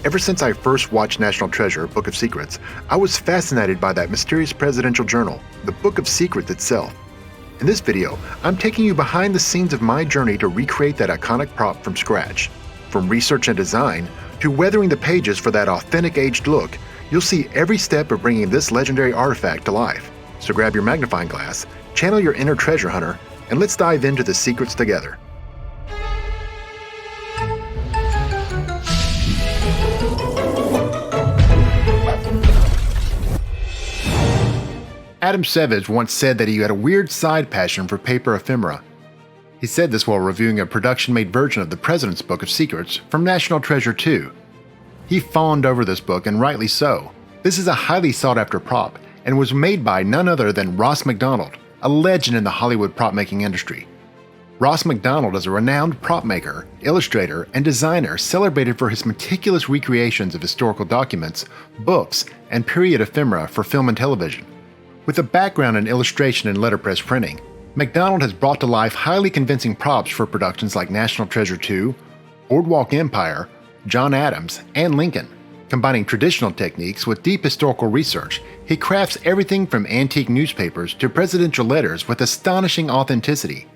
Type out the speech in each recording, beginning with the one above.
Ever since I first watched National Treasure, Book of Secrets, I was fascinated by that mysterious presidential journal, the Book of Secrets itself. In this video, I'm taking you behind the scenes of my journey to recreate that iconic prop from scratch. From research and design, to weathering the pages for that authentic aged look, you'll see every step of bringing this legendary artifact to life. So grab your magnifying glass, channel your inner treasure hunter, and let's dive into the secrets together. Adamsavage once said that he had a weird side passion for paper ephemera. He said this while reviewing a production-made version of the President's Book of Secrets from National Treasure 2. He fawned over this book, and rightly so. This is a highly sought-after prop, and was made by none other than Ross McDonald, a legend in the Hollywood prop-making industry. Ross McDonald is a renowned prop maker, illustrator, and designer celebrated for his meticulous recreations of historical documents, books, and period ephemera for film and television. With a background in illustration and letterpress printing, McDonald has brought to life highly convincing props for productions like National Treasure 2, Boardwalk Empire, John Adams, and Lincoln. Combining traditional techniques with deep historical research, he crafts everything from antique newspapers to presidential letters with astonishing authenticity.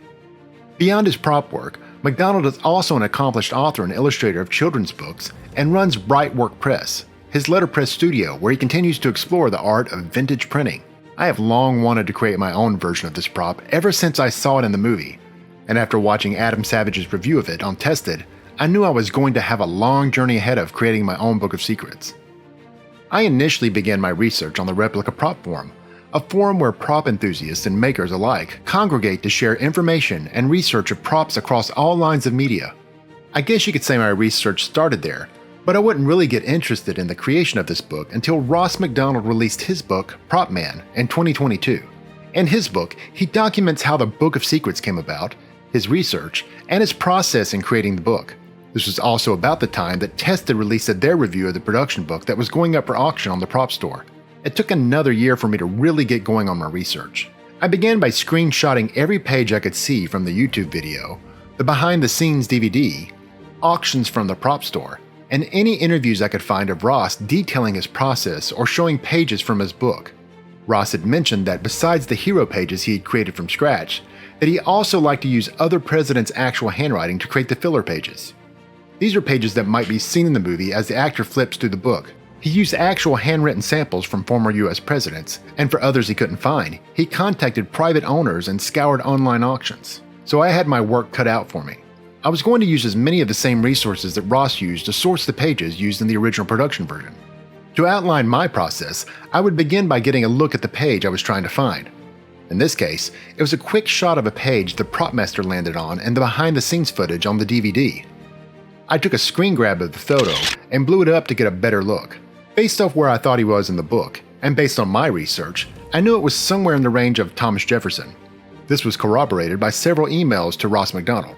Beyond his prop work, McDonald is also an accomplished author and illustrator of children's books and runs Bright Work Press, his letterpress studio where he continues to explore the art of vintage printing. I have long wanted to create my own version of this prop ever since I saw it in the movie, and after watching Adamsavage's review of it on Tested, I knew I was going to have a long journey ahead of creating my own Book of Secrets. I initially began my research on the Replica Prop Forum, a forum where prop enthusiasts and makers alike congregate to share information and research of props across all lines of media. I guess you could say my research started there, but I wouldn't really get interested in the creation of this book until Ross McDonald released his book, Prop Man, in 2022. In his book, he documents how the Book of Secrets came about, his research, and his process in creating the book. This was also about the time that Tested released their review of the production book that was going up for auction on the prop store. It took another year for me to really get going on my research. I began by screenshotting every page I could see from the YouTube video, the behind-the-scenes DVD, auctions from the prop store, and any interviews I could find of Ross detailing his process or showing pages from his book. Ross had mentioned that besides the hero pages he had created from scratch, that he also liked to use other presidents' actual handwriting to create the filler pages. These are pages that might be seen in the movie as the actor flips through the book. He used actual handwritten samples from former US presidents, and for others he couldn't find, he contacted private owners and scoured online auctions. So I had my work cut out for me. I was going to use as many of the same resources that Ross used to source the pages used in the original production version. To outline my process, I would begin by getting a look at the page I was trying to find. In this case, it was a quick shot of a page the prop master landed on and the behind-the-scenes footage on the DVD. I took a screen grab of the photo and blew it up to get a better look. Based off where I thought he was in the book, and based on my research, I knew it was somewhere in the range of Thomas Jefferson. This was corroborated by several emails to Ross McDonald.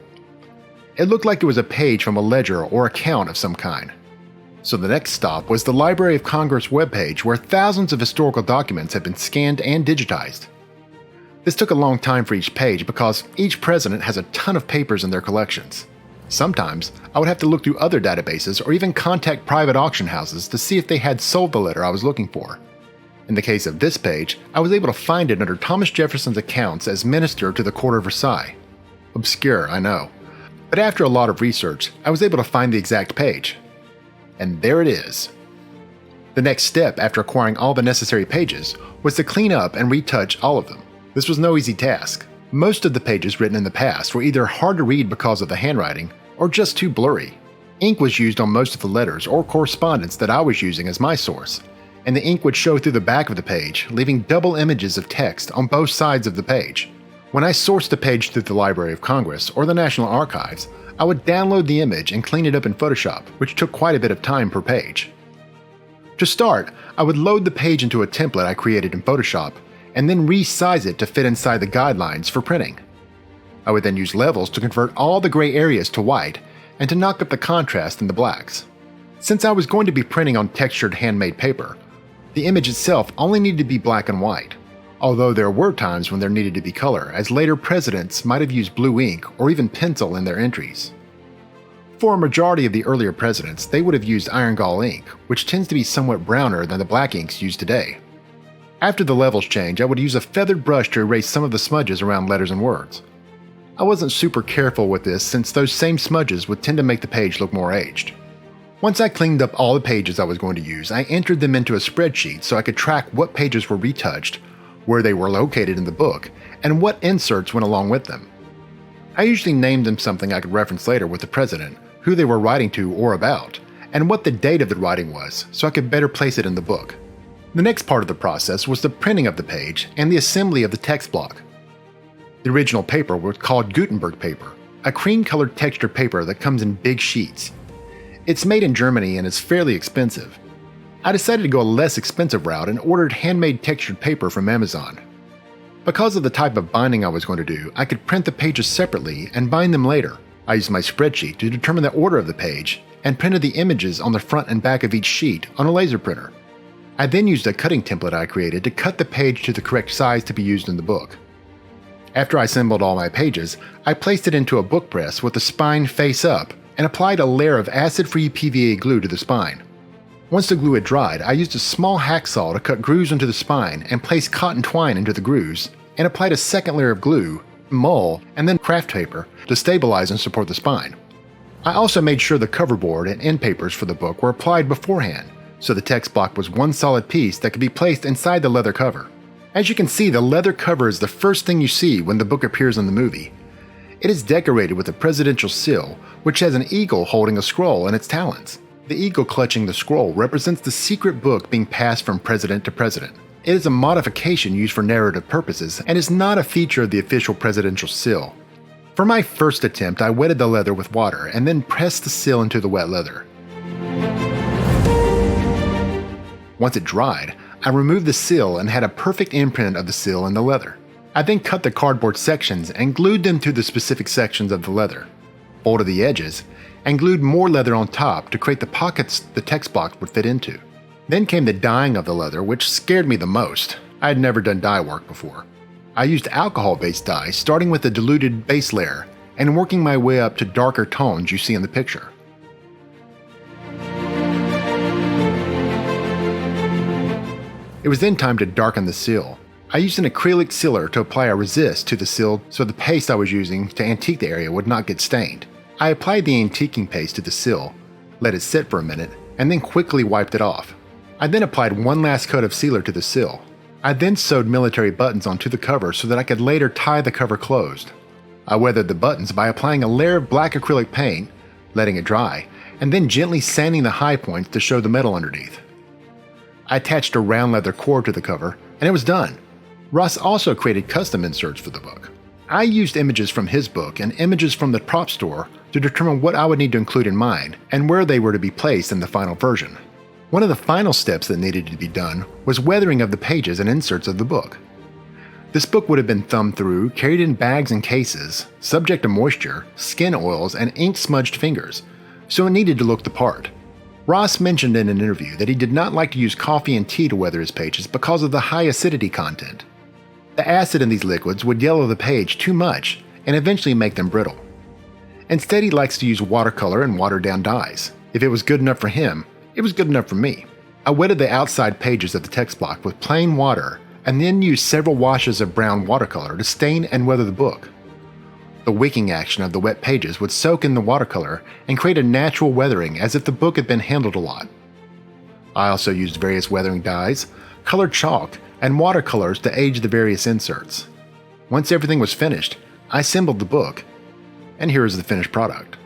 It looked like it was a page from a ledger or account of some kind. So the next stop was the Library of Congress webpage where thousands of historical documents had been scanned and digitized. This took a long time for each page because each president has a ton of papers in their collections. Sometimes I would have to look through other databases or even contact private auction houses to see if they had sold the letter I was looking for. In the case of this page, I was able to find it under Thomas Jefferson's accounts as minister to the court of Versailles. Obscure, I know. But after a lot of research, I was able to find the exact page. And there it is. The next step after acquiring all the necessary pages was to clean up and retouch all of them. This was no easy task. Most of the pages written in the past were either hard to read because of the handwriting or just too blurry. Ink was used on most of the letters or correspondence that I was using as my source, and the ink would show through the back of the page, leaving double images of text on both sides of the page. When I sourced a page through the Library of Congress or the National Archives, I would download the image and clean it up in Photoshop, which took quite a bit of time per page. To start, I would load the page into a template I created in Photoshop and then resize it to fit inside the guidelines for printing. I would then use levels to convert all the gray areas to white and to knock up the contrast in the blacks. Since I was going to be printing on textured handmade paper, the image itself only needed to be black and white. Although there were times when there needed to be color, as later presidents might have used blue ink or even pencil in their entries. For a majority of the earlier presidents, they would have used iron gall ink, which tends to be somewhat browner than the black inks used today. After the levels change, I would use a feathered brush to erase some of the smudges around letters and words. I wasn't super careful with this since those same smudges would tend to make the page look more aged. Once I cleaned up all the pages I was going to use, I entered them into a spreadsheet so I could track what pages were retouched, where they were located in the book, and what inserts went along with them. I usually named them something I could reference later with the president, who they were writing to or about, and what the date of the writing was so I could better place it in the book. The next part of the process was the printing of the page and the assembly of the text block. The original paper was called Gutenberg paper, a cream-colored textured paper that comes in big sheets. It's made in Germany and is fairly expensive. I decided to go a less expensive route and ordered handmade textured paper from Amazon. Because of the type of binding I was going to do, I could print the pages separately and bind them later. I used my spreadsheet to determine the order of the page and printed the images on the front and back of each sheet on a laser printer. I then used a cutting template I created to cut the page to the correct size to be used in the book. After I assembled all my pages, I placed it into a book press with the spine face up and applied a layer of acid-free PVA glue to the spine. Once the glue had dried, I used a small hacksaw to cut grooves into the spine and place cotton twine into the grooves, and applied a second layer of glue, mull, and then craft paper to stabilize and support the spine. I also made sure the cover board and end papers for the book were applied beforehand, so the text block was one solid piece that could be placed inside the leather cover. As you can see, the leather cover is the first thing you see when the book appears in the movie. It is decorated with a presidential seal, which has an eagle holding a scroll in its talons. The eagle clutching the scroll represents the secret book being passed from president to president. It is a modification used for narrative purposes and is not a feature of the official presidential seal. For my first attempt, I wetted the leather with water and then pressed the seal into the wet leather. Once it dried, I removed the seal and had a perfect imprint of the seal in the leather. I then cut the cardboard sections and glued them to the specific sections of the leather, folded the edges, and glued more leather on top to create the pockets the text block would fit into. Then came the dyeing of the leather, which scared me the most. I had never done dye work before. I used alcohol-based dye, starting with a diluted base layer and working my way up to darker tones you see in the picture. It was then time to darken the seal. I used an acrylic sealer to apply a resist to the seal so the paste I was using to antique the area would not get stained. I applied the antiquing paste to the seal, let it sit for a minute, and then quickly wiped it off. I then applied one last coat of sealer to the seal. I then sewed military buttons onto the cover so that I could later tie the cover closed. I weathered the buttons by applying a layer of black acrylic paint, letting it dry, and then gently sanding the high points to show the metal underneath. I attached a round leather cord to the cover, and it was done. Ross also created custom inserts for the book. I used images from his book and images from the prop store to determine what I would need to include in mine and where they were to be placed in the final version. One of the final steps that needed to be done was weathering of the pages and inserts of the book. This book would have been thumbed through, carried in bags and cases, subject to moisture, skin oils, and ink-smudged fingers, so it needed to look the part. Ross mentioned in an interview that he did not like to use coffee and tea to weather his pages because of the high acidity content. The acid in these liquids would yellow the page too much and eventually make them brittle. Instead, he likes to use watercolor and watered-down dyes. If it was good enough for him, it was good enough for me. I wetted the outside pages of the text block with plain water and then used several washes of brown watercolor to stain and weather the book. The wicking action of the wet pages would soak in the watercolor and create a natural weathering as if the book had been handled a lot. I also used various weathering dyes, colored chalk, and watercolors to age the various inserts. Once everything was finished, I assembled the book, and here is the finished product.